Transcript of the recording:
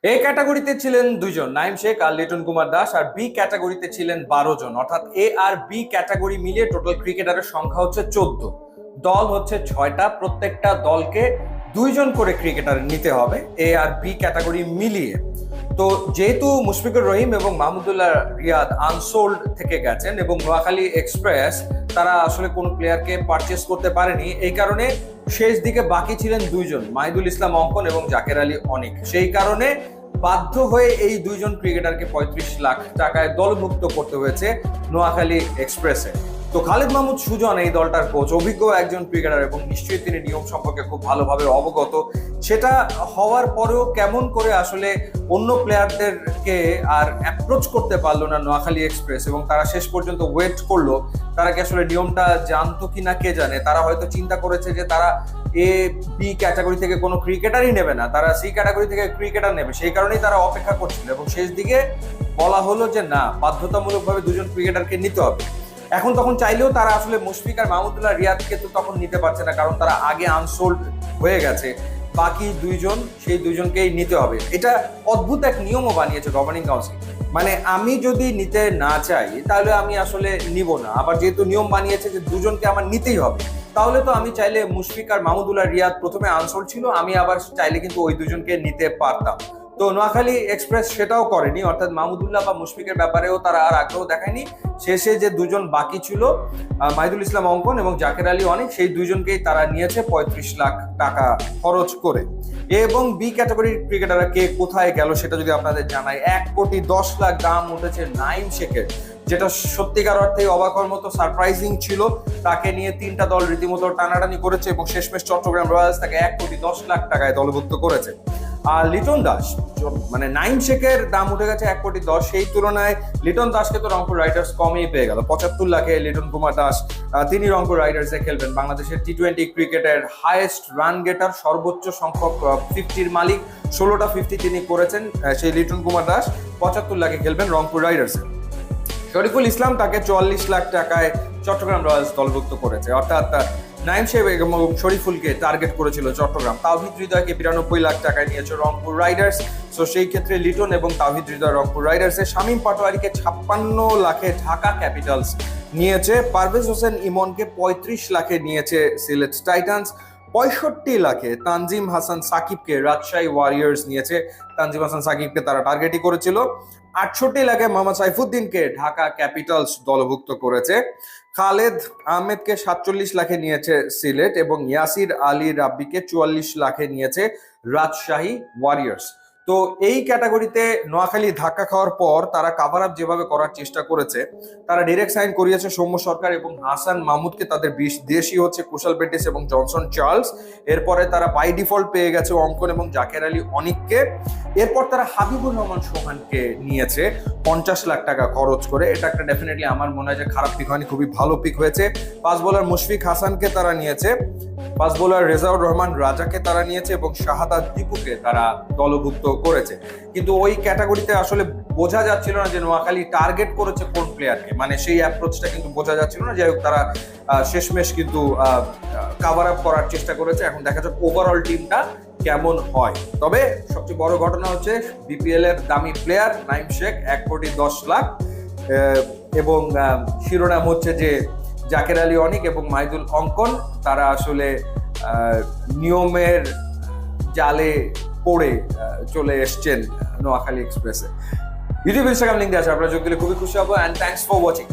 এ ক্যাটাগরিতে ছিলেন দুইজন, নাইম শেখ আর লিটন কুমার দাস। আর বি ক্যাটাগরিতে ছিলেন 12 জন, অর্থাৎ এ আর বি ক্যাটাগরি মিলিয়ে টোটাল ক্রিকেটারের সংখ্যা হচ্ছে 14। দল হচ্ছে 6টা, প্রত্যেকটা দলকে 2জন করে ক্রিকেটার নিতে হবে এ আর বি ক্যাটাগরি মিলিয়ে। তো যেহেতু মুশফিকুর রহিম এবং মাহমুদুল্লাহ রিয়াদ আনসোল্ড থেকে গেছেন এবং নোয়াখালী এক্সপ্রেস তারা আসলে কোন প্লেয়ারকে পারচেস করতে পারেনি, এই কারণে শেষ দিকে বাকি ছিলেন 2জন, মাহিদুল ইসলাম অঙ্কন এবং জাকের আলী অনিক। সেই কারণে বাধ্য হয়ে এই 2জন ক্রিকেটারকে 35 লাখ টাকায় দলভুক্ত করতে হয়েছে নোয়াখালী এক্সপ্রেসে। তো খালিদ মাহমুদ সুজন এই দলটার কোচ, অভিজ্ঞ একজন ক্রিকেটার এবং নিশ্চয়ই তিনি নিয়ম সম্পর্কে খুব ভালোভাবে অবগত। সেটা হওয়ার পরেও কেমন করে আসলে অন্য প্লেয়ারদেরকে আর অ্যাপ্রোচ করতে পারলো না নোয়াখালী এক্সপ্রেস, এবং তারা শেষ পর্যন্ত ওয়েট করলো। তারা কি আসলে নিয়মটা জানতো কিনা কে জানে। তারা হয়তো চিন্তা করেছে যে তারা এ বি ক্যাটাগরি থেকে কোনো ক্রিকেটারই নেবে না, তারা সি ক্যাটাগরি থেকে ক্রিকেটার নেবে, সেই কারণেই তারা অপেক্ষা করছিল। এবং শেষ দিকে বলা হলো যে না, বাধ্যতামূলকভাবে 2জন ক্রিকেটারকে নিতে হবে। এখন তখন চাইলেও তারা আসলে মুশফিক আর মাহমুদুল্লাহ রিয়াদকে তো তখন নিতে পারছে না, কারণ তারা আগে আনসোল্ড হয়ে গেছে। বাকি 2জন, সেই 2জনকেই নিতে হবে। এটা অদ্ভুত এক নিয়মও বানিয়েছে গভর্নিং কাউন্সিল। মানে আমি যদি নিতে না চাই তাহলে আমি আসলে নিব না, আবার যেহেতু নিয়ম বানিয়েছে যে 2জনকে আমার নিতেই হবে, তাহলে তো আমি চাইলে মুশফিক আর মাহমুদুল্লাহ রিয়াদ প্রথমে আনসোল্ড ছিল, আমি আবার চাইলে কিন্তু ওই 2জনকে নিতে পারতাম। তো নোয়াখালী এক্সপ্রেস সেটাও করেনি, অর্থাৎ মাহমুদুল্লাহ বা মুশফিকের ব্যাপারেও তারা আর আগ্রহ দেখায়নি। শেষে যে 2জন বাকি ছিল, মাহিদুল ইসলাম অঙ্কন এবং জাকের আলী অনেক, সেই 2জনকেই তারা নিয়েছে 35 লাখ টাকা খরচ করে। এবং বি ক্যাটাগরির ক্রিকেটাররা কে কোথায় গেল সেটা যদি আপনাদের জানাই, 1,10,00,000 দাম উঠেছে নাইম শেখের, যেটা সত্যিকার অর্থে অবাক হওয়ার মতো সারপ্রাইজিং ছিল। তাকে নিয়ে 3টা দল রীতিমতো টানাটানি করেছে এবং শেষমেশ চট্টগ্রাম রয়্যালস তাকে 1,10,00,000 টাকায় দলভুক্ত করেছে। আর লিটন দাস, মানে নাইম শেখের দাম উঠে গেছে 1,10,00,000, সেই তুলনায় লিটন দাসকে তো রংপুর রাইডার্স কমেই পেয়ে গেল 75 লাখে। লিটন কুমার দাস তিনি রংপুর রাইডার্সে খেলবেন। বাংলাদেশের টি-20 ক্রিকেটের হাইয়েস্ট রান গেটার, সর্বোচ্চ সংখ্যক 50-র মালিক, 16টা 50 তিনি করেছেন। সেই লিটন কুমার দাস 75 লাখে খেলবেন রংপুর রাইডার্সে। শরীফুল ইসলাম তাকে 44 লাখ টাকায় চট্টগ্রাম রয়্যালস দলভুক্ত করেছে, অর্থাৎ নাইম শেখ এবং শরীফুলকে টার্গেট করেছিল চট্টগ্রাম। তাওহিদ হৃদয়কে 92 লাখ টাকায় নিয়েছে রংপুর রাইডার্স। তো সেই ক্ষেত্রে লিটন এবং তাওহিদ হৃদয় রংপুর রাইডার্সে। শামীম পাটোয়ারিকে 56 লাখে ঢাকা ক্যাপিটালস নিয়েছে। পারভেজ হোসেন ইমনকে 35 লাখে নিয়েছে সিলেট টাইটান্স। 65 লাখে তানজিম হাসান সাকিবকে রাজশাহী ওয়ারিয়র্স নিয়েছে। তানজিম হাসান সাকিবকে তারা টার্গেটই করেছিল। 68 লাখে মোহাম্মদ সাইফুদ্দিনকে ঢাকা ক্যাপিটালস দলভুক্ত করেছে। খালেদ আহমেদকে 47 লাখে নিয়েছে সিলেট এবং ইয়াসির আলী রাব্বিকে 44 লাখে নিয়েছে রাজশাহী ওয়ারিয়র্স। তো এই ক্যাটাগরিতে নোয়াখালী ধাক্কা খাওয়ার পর তারা কাভার আপ যেভাবে করার চেষ্টা করেছে, তারা ডিরেক্ট সাইন করিয়েছে সৌম্য সরকার এবং হাসান মাহমুদকে। তাদের দেশি হচ্ছে কুশল পেটিস এবং জনসন চার্লস। এরপরে তারা বাই ডিফল্ট পেয়ে গেছে অঙ্কন এবং জাকের আলী অনিককে। এরপর তারা হাবিবুর রহমান সোহানকে নিয়েছে 50 লাখ টাকা খরচ করে। এটা একটা ডেফিনেটলি আমার মনে হয় যে খারাপ পিক হয়নি, খুবই ভালো পিক হয়েছে। ফাস্ট বোলার মুশফিক হাসানকে তারা নিয়েছে, ফাস্ট বোলার রেজাউর রহমান রাজাকে তারা নিয়েছে এবং শাহাদাত দীপুকে তারা দলভুক্ত করেছে। কিন্তু ওই ক্যাটাগরিতে আসলে বোঝা যাচ্ছিল না যে নোয়াখালী টার্গেট করেছে কোন প্লেয়ারকে, মানে সেই অ্যাপ্রোচটা কিন্তু বোঝা যাচ্ছিল না। যাই হোক, তারা শেষমেশ কিন্তু কাভার আপ করার চেষ্টা করেছে। এখন দেখা যাক ওভারঅল টিমটা কেমন হয়। তবে সবচেয়ে বড় ঘটনা হচ্ছে বিপিএল এর দামি প্লেয়ার নাইম শেখ 1,10,00,000, এবং শিরোনাম হচ্ছে যে জাকের আলী অনিক এবং মাহিদুল অঙ্কন তারা আসলে নিয়মের জালে পড়ে চলে এসছেন নোয়াখালী এক্সপ্রেসে। ইউটিউব ইনস্টাগ্রাম লিঙ্ক আছে, আপনারা যোগ দিলে খুবই খুশি হবো। And thanks for watching.